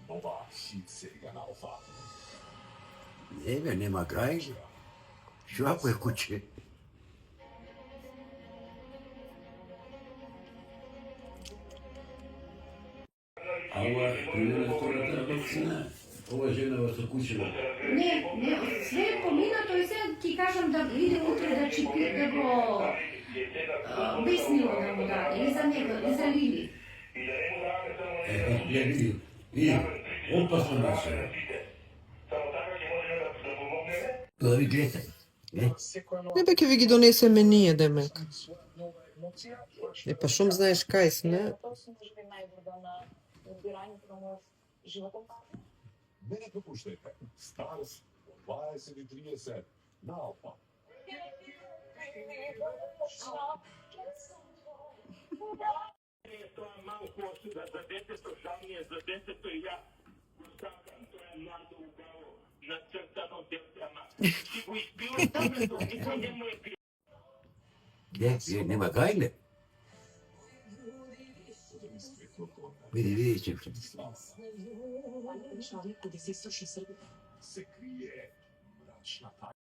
Nova hitseriga na Alfa. Не бе, нема крај. Што ако е куче? Ова примерно втората вакцина. Ова женава со кучева. Не, све е поминато и сега ти кажам да иде утре да чипи, да го обяснило да му даде, и за него, и за Лили. Види, опасно наше. Тоа ви гледај. Не бе, ќе ви ги донесеме ние, демек. Е, па шум знаеш кај сме? Не пропуштајте. Старс 2030 на Алфа. Тоа е малку осуда за детето, жал ми е за детето и ја го сакам, тоа е младо убаво, нацртано дете, ама си го испила тамето, никој не му е пил. Гледај, нема крај ле. Види, че. Се крие мрачната